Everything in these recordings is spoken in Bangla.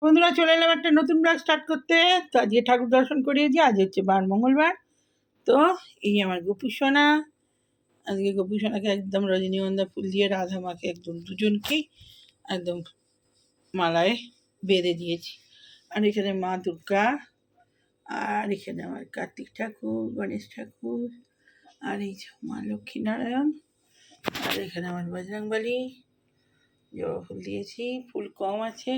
বন্ধুরা চলে এলাম একটা নতুন ব্লগ স্টার্ট করতে। তো আজকে ঠাকুর দর্শন করিয়েছি, আজ হচ্ছে মঙ্গলবার। তো এই আমার গোপু সোনা, আজকে গোপু সোনাকে একদম রজনীগন্ধা ফুল দিয়ে রাধা মাকে একদম দুজনকেই একদম মালায় বেঁধে দিয়েছি। আর এখানে মা দুর্গা, আর এখানে আমার কার্তিক ঠাকুর, গণেশ ঠাকুর, আর এই যে মা লক্ষ্মীনারায়ণ, আর এখানে আমার বজরংবলী। জবা ফুল দিয়েছি, ফুল কম আছে,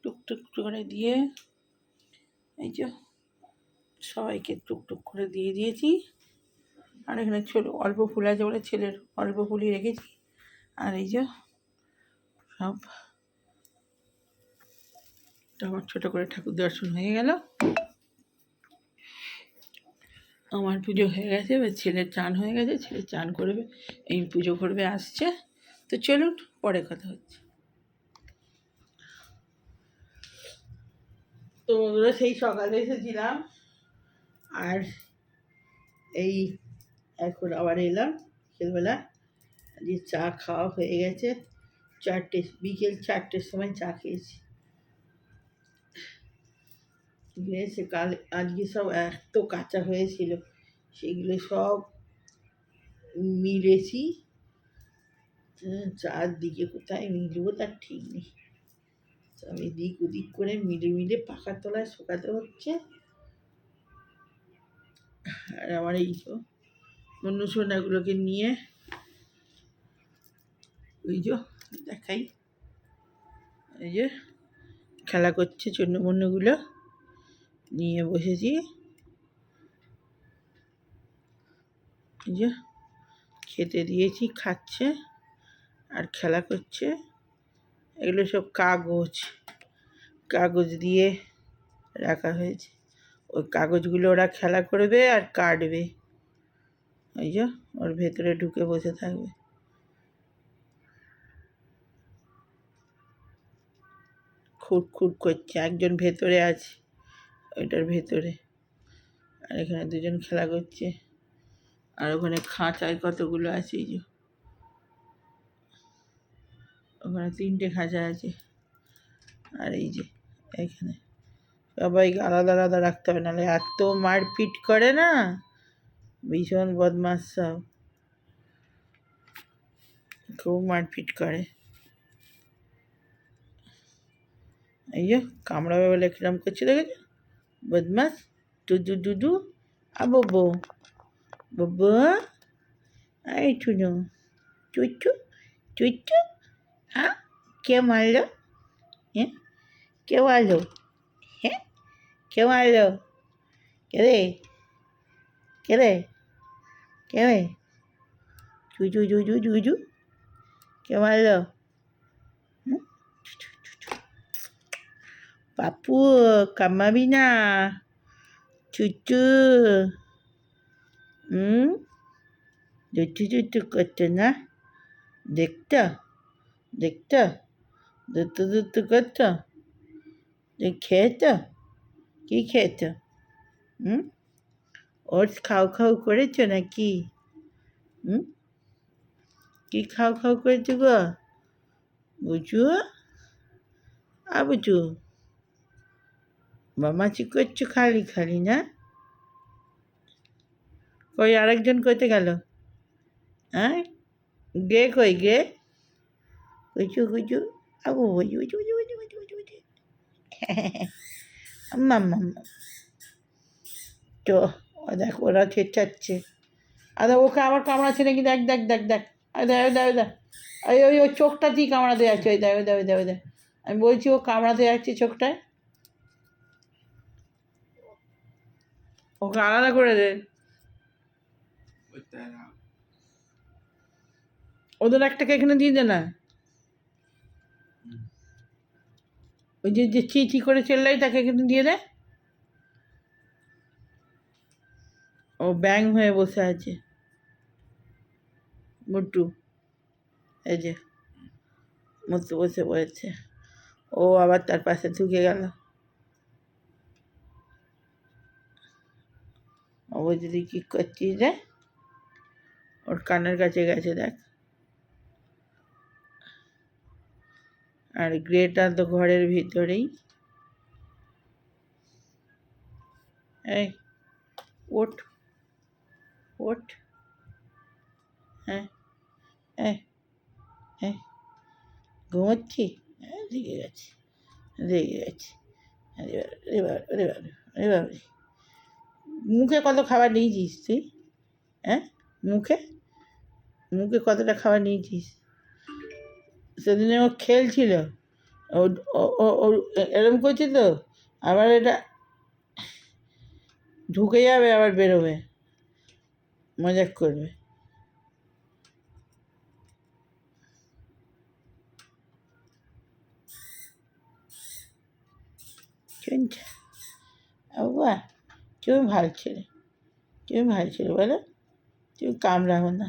টুকটুক করে দিয়ে এই যে সবাইকে টুকটুক করে দিয়ে দিয়েছি। আর এখানে ছোট অল্প ফুল আছে বলে ছেলের অল্প ফুলই রেখেছি। আর এই যে সব আমার ছোটো করে ঠাকুর দর্শন হয়ে গেল, আমার পুজো হয়ে গেছে। এবার ছেলের চান হয়ে গেছে, ছেলে চান করবে, এই পুজো করবে আসছে। তো চলুন পরে কথা হচ্ছে। তো সেই সকালে এসেছিলাম, আর এই এখন আবার এলাম বিকেলবেলা। আজকে চা খাওয়া হয়ে গেছে, বিকেল 4টের সময় চা খেয়েছি। সে আজকে সব এত কাঁচা হয়েছিল, সেগুলো সব মিলেছি। চারদিকে কোথায় মিলবো তার ঠিক নেই, সব এদিক ওদিক করে মিলে পাখার তলায় শুকাতে হচ্ছে। আর আমার এই তো অন্য সোনাগুলোকে নিয়ে ওই যে দেখাই, এই যে খেলা করছে চন্নমন্যগুলো নিয়ে বসেছি। এই যে খেতে দিয়েছি, খাচ্ছে আর খেলা করছে। এগুলো সব কাগজ দিয়ে রাখা হয়েছে, ওই কাগজগুলো ওরা খেলা করবে আর কাটবে। ওই যে ওর ভেতরে ঢুকে বসে থাকবে। খুট করছে, একজন ভেতরে আছে ওইটার ভেতরে, আর এখানে দুজন খেলা করছে। আর ওখানে খাঁচায় কতগুলো আছে, এই যে ওখানে 3টে খাঁচা আছে। আর এই যে এখানে সবাইকে আলাদা আলাদা রাখতে হবে, নাহলে এত মারপিট করে না, ভীষণ বদমাশ সব, খুব মারপিট করে। এই যে কামড়াবে বলে কিরম করছে দেখেছো, বদমাস। দুদু বব্বু বব্বু, এই চুনু চুচু চুচু। হ্যাঁ, কে মারলো? হ্যাঁ, কে মারলো? হ্যাঁ, কে মারলো? কে রে? কে রে? কে রে? চুচু চুচু চুচু, কে মারলো? পাপু কামাবি না, চুচু। দুটু করতো না, দেখতো দুটু করতো। খেতো, কি খেতো? ওটস খাও করেছো নাকি? কি খাও করেছো গো বুঝু? বুঝু মামাচি করছো খালি না? কই আরেকজন কোথায় গেল? হ্যাঁ, গে কই গে? কুচু আবু বুঝু বুঝু বুঝু বুঝু বুঝু বুঝু বুঝু। মাম্মা তো দেখ ওরা চেঁচাচ্ছে। ওকে আবার কামড়াচ্ছে নাকি, দেখ দেখ দেখ দেখ দেখ ওই চোখটা দিয়ে কামড়াতে যাচ্ছে, ওই দেখ। আমি বলছি ও কামড়াতে যাচ্ছে চোখটায়, ওকে আলাদা করে দে। ওদের একটাকে এখানে দিয়ে দে না, ওই যে চি করে চেল্লাই তাকে এখানে দিয়ে দে। ও ব্যাং হয়ে বসে আছে মুট্টু, এই যে মুট্টু বসে পড়েছে। ও আবার তার পাশে ঢুকে গেল। ও যদি কি করছিস রে, ওর কানের কাছে গেছে দেখ। আর গ্রেটা তো ঘরের ভিতরেই। এই ওঠ, ওঠ, হ্যাঁ, এই এই ঘুমোচ্ছি, হ্যাঁ রেগে গেছি, রেগে গেছি। আরে বাবা, আরে বাবা, আরে বাবা, মুখে কত খাবার নিয়েছিস তুই? হ্যাঁ, মুখে মুখে কতটা খাবার নিয়েছিস? সেদিনে ও খেলছিল, ও ও এরম করছে তো, আবার এটা ঢুকে যাবে আবার বেরোবে, মজাক করবে। শুনছে বাবা, তুমি ভালো ছেলে, তুমি ভালো ছেলে বলো, তুমি কামড়াবো না,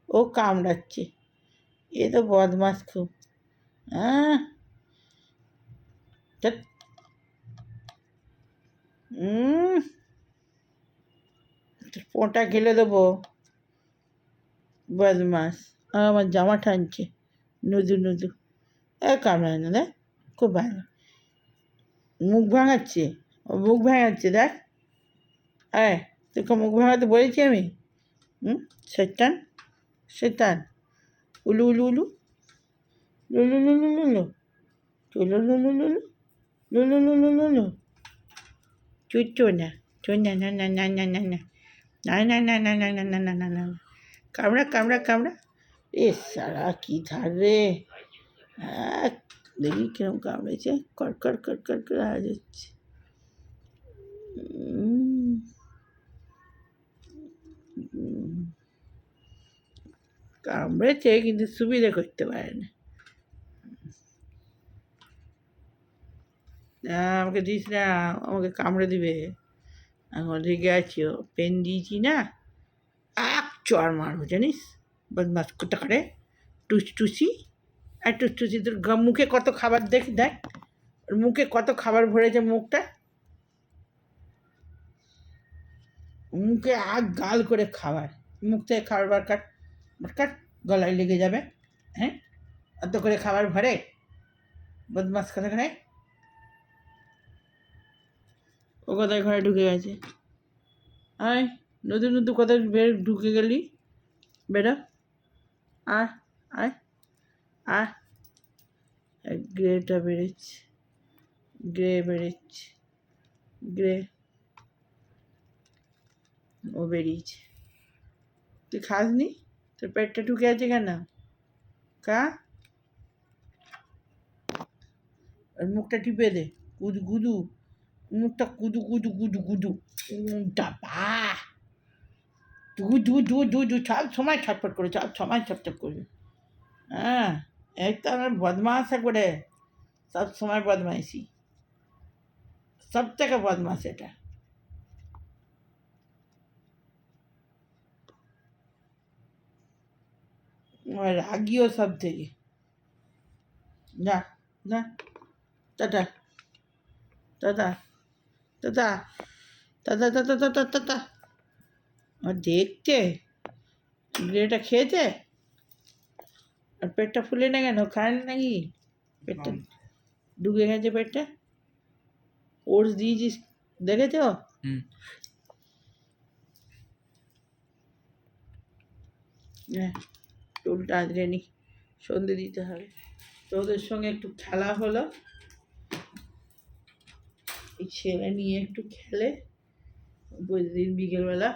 ও কামড়াচ্ছে, এ তো বদমাস খুব। হ্যাঁ, তোর পোঁটা গেলে দেবো, বদমাস। আমার জামা টানছে, নুদু নুদু, এ কামড়ায় না দেখ, খুব ভালো। মুখ ভাঙাচ্ছে, ও মুখ ভাঙাচ্ছে দেখ, আয় তোকে মুখ ভাঙাতে বলেছি আমি? শয়তান, শয়তান, উলু উলু উলু, লুলু লুলু লুলু, লুলু লুলু লুলু, লুলু লুলু লুলু, চুচ্চো না, চুন না না না না না না না না না না না না না না না না, কামড়া কামড়া কামড়া। এ সারা কি ধার রে, দেখি কিরম কামড়েছে, কড়কড় কড়কড় করে আওয়াজ হচ্ছে। কামড়েছে কিন্তু সুবিধে করতে পারে না। আমাকে দিস না, আমাকে কামড়ে দিবে। এখন রেগে আছি, পেন দিয়েছি না, এক চড় মারবো জানিস, বদমাস কোথাকারে, টুসটুসি, আর টুসটুসি তোর মুখে কত খাবার দেখ, দেখ ওর মুখে কত খাবার ভরেছে, মুখটা, মুখে আগ গাল করে খাবার, মুখ থেকে খাবার বার কাট, কাট, গলায় লেগে যাবে। হ্যাঁ, অত করে খাবার ভরে, বদমাস কোথাকারে। ও কোথায় ঘরে ঢুকে গেছে, আয় নতুন নতুন কোথায় ঢুকে গেলি, বেরো, আয় আয় আয়, গ্রেটা বেরোচ্ছে, গ্রে বেরোচ্ছে, গ্রে, ও বেরিয়েছে। তুই খাসনি, তোর পেটটা ঢুকে আছে কেন, কা, আর মুখটা টিপে দে, গুদু গুদু, মুখটা কুদু কুদু কুদু কুদু, ডাবা, দু দু দু দু দু, সব সময় ছটফট করে, সব সময় ছটফট করবে। হ্যাঁ, এই তো আমার বদমাস করে, সব সময় বদমাইশি, সব থেকে বদমাস এটা। রাগিও সব থেকে, যা যা, ta-ta, ta-ta, ta-ta, ta-ta, ta-ta, ta-ta, ta-ta. আর দেখতে গ্রেটা খেয়েছে, আর পেটটা ফুলে না কেন, খায় না নাকি, পেটটা ঢুকে গেছে পেটটা, ওটস দিয়েছিস দেখেছ? হ্যাঁ, চুলটা আজকে নি, সন্ধে দিতে হবে। তোদের সঙ্গে একটু খেলা হলো, এই ছেলে নিয়ে একটু খেলে প্রতিদিন বিকেলবেলা,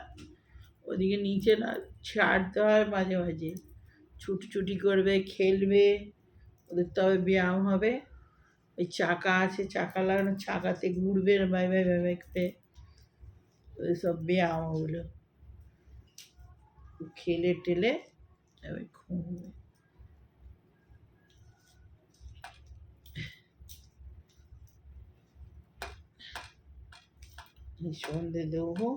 ওদিকে নিচে না ছাড়তে হয় মাঝে মাঝে, ছুটি করবে, খেলবে, ওদের তবে ব্যায়াম হবে। ওই চাকা আছে, চাকা লাগানো, চাকাতে ঘুরবে বাই বাই বাই বাই করে, ওই সব ব্যায়াম ওগুলো, খেলে টেলে এবার ঘুমবে। সন্ধে দেবো,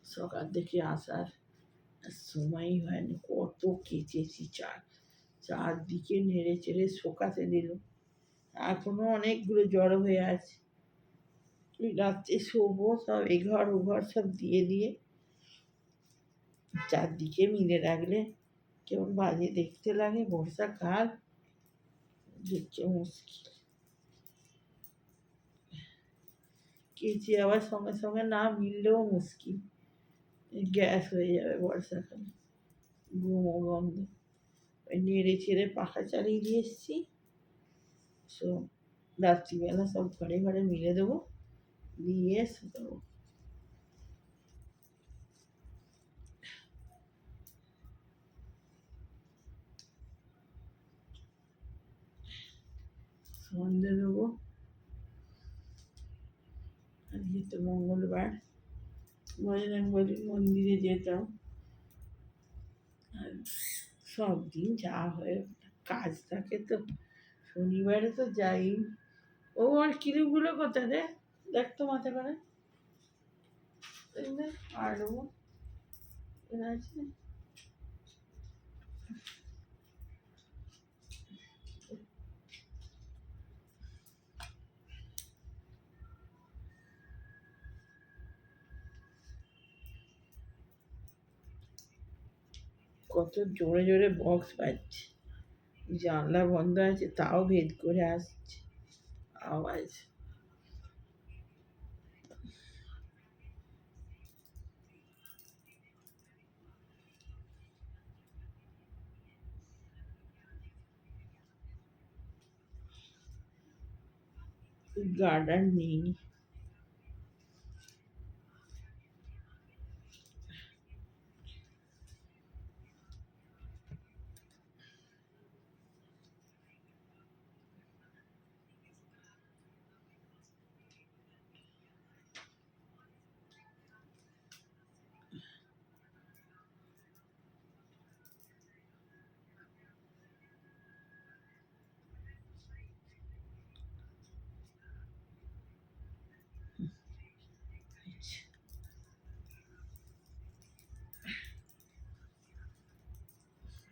সকাল থেকে আসার সময়ই হয়নি, কত কেচেছি, চারদিকে নেড়ে চেড়ে শোকাতে দিল, এখনো অনেকগুলো জড়ো হয়ে আছে। রাত্রে শোবো সব এঘর ওঘর সব দিয়ে দিয়ে চারদিকে মিলে রাখলে কেমন বাজে দেখতে লাগে বর্ষাকাল, দেখতে মুশকিল। কেচে আবার সঙ্গে সঙ্গে না মিললেও মুশকিল, গ্যাস হয়ে যাবে বর্ষাকালে, গুমো গন্ধ। ওই নেড়ে ছেড়ে পাখা চালিয়ে দিয়ে এসছি, সব রাত্রিবেলা সব ঘরে ঘরে মিলে দেবো, দিয়ে শুকাবো। সন্ধে দেবো, আজকে তো মঙ্গলবার, বজরংবলী মন্দিরে যেতাম, আর সব দিন যা হয়ে কাজ থাকে তো, শনিবারে তো যাই। ও আর কিলিপগুলো কোথায় রে, দেখ তো মাথা করে আরবো আছে। কত জোরে জোরে বক্স বাজছে, জানলা বন্ধ আছে তাও ভেদ করে আসছে আওয়াজ। গার্ডার নেই,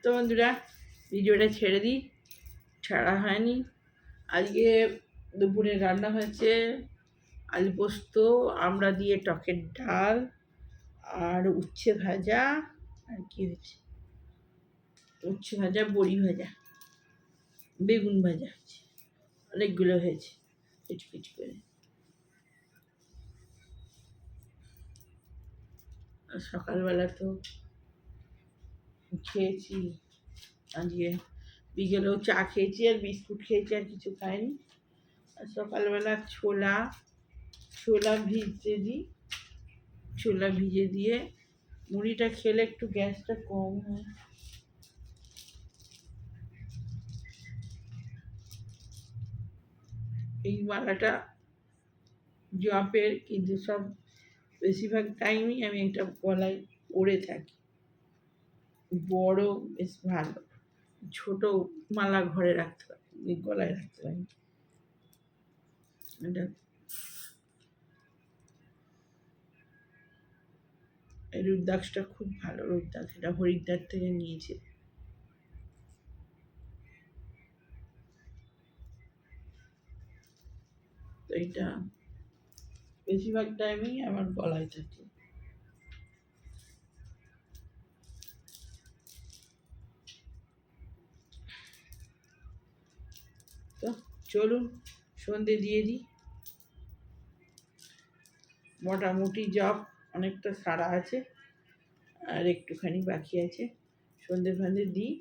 তো বন্ধুরা ভিডিওটা ছেড়ে দিই, ছাড়া হয়নি। আজকে দুপুরে রান্না হয়েছে আলু পোস্ত, আমড়া দিয়ে টকের ডাল, আর উচ্ছে ভাজা, আর কি হয়েছে, উচ্ছে ভাজা, বড়ি ভাজা, বেগুন ভাজা হয়েছে, অনেকগুলো হয়েছে পিচ করে। আর সকালবেলা তো খেয়েছি, আজকে বিকেলেও চা খেয়েছি আর বিস্কুট খেয়েছি, আর কিছু খাইনি। আর সকালবেলা ছোলা ভিজতে দিই, ছোলা ভিজে দিয়ে মুড়িটা খেলে একটু গ্যাসটা কম হয়। এই মালাটা জপের, কিন্তু সব বেশিরভাগ টাইমই আমি একটা গলায় পরে থাকি, বড় বেশ ভালো, ছোট মালা ঘরে রাখতে পারি, গলায় রাখতে পারি। এটা এই রুদ্রাক্ষটা খুব ভালো রুদ্রাক্ষ, এটা হরিদ্বার থেকে নিয়েছে। তো এটা বেশিরভাগ টাইমেই আমার গলায় থাকে। তো চলুন সন্ধে দিয়ে দিই, মোটামুটি জব অনেকটা সারা আছে, আর একটুখানি বাকি আছে, সন্ধে ফন্ধে দিই,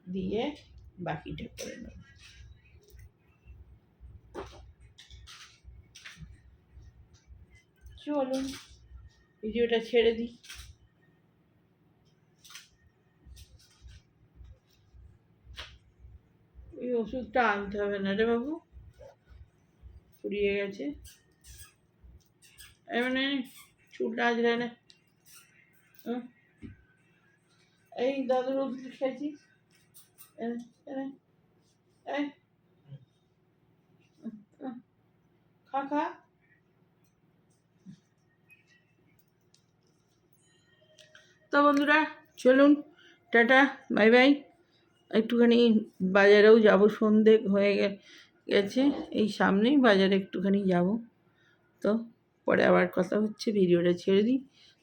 দিয়ে বাকিটা করে নেব। চলুন ভিডিওটা ছেড়ে দিই। ওই ওষুধটা আনতে হবে না রে বাবু, ফুরিয়ে গেছে। মানে চুলটা আজরে না, এই দাদুর ওষুধ খেয়েছিস, এই খা খা। তো বন্ধুরা চলুন, টাটা, বাই বাই। একটুখানি বাজারেও যাব, সন্ধে হয়ে গেছে, এই সামনেই বাজারে একটুখানি যাব। তো পরে আবার কথা হচ্ছে, ভিডিওটা ছেড়ে দিই।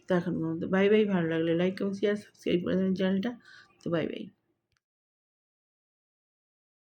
তো এখন পর্যন্ত বাই বাই। ভালো লাগলে লাইক এবং শেয়ার, সাবস্ক্রাইব করে দেবেন চ্যানেলটা। তো বাই বাই।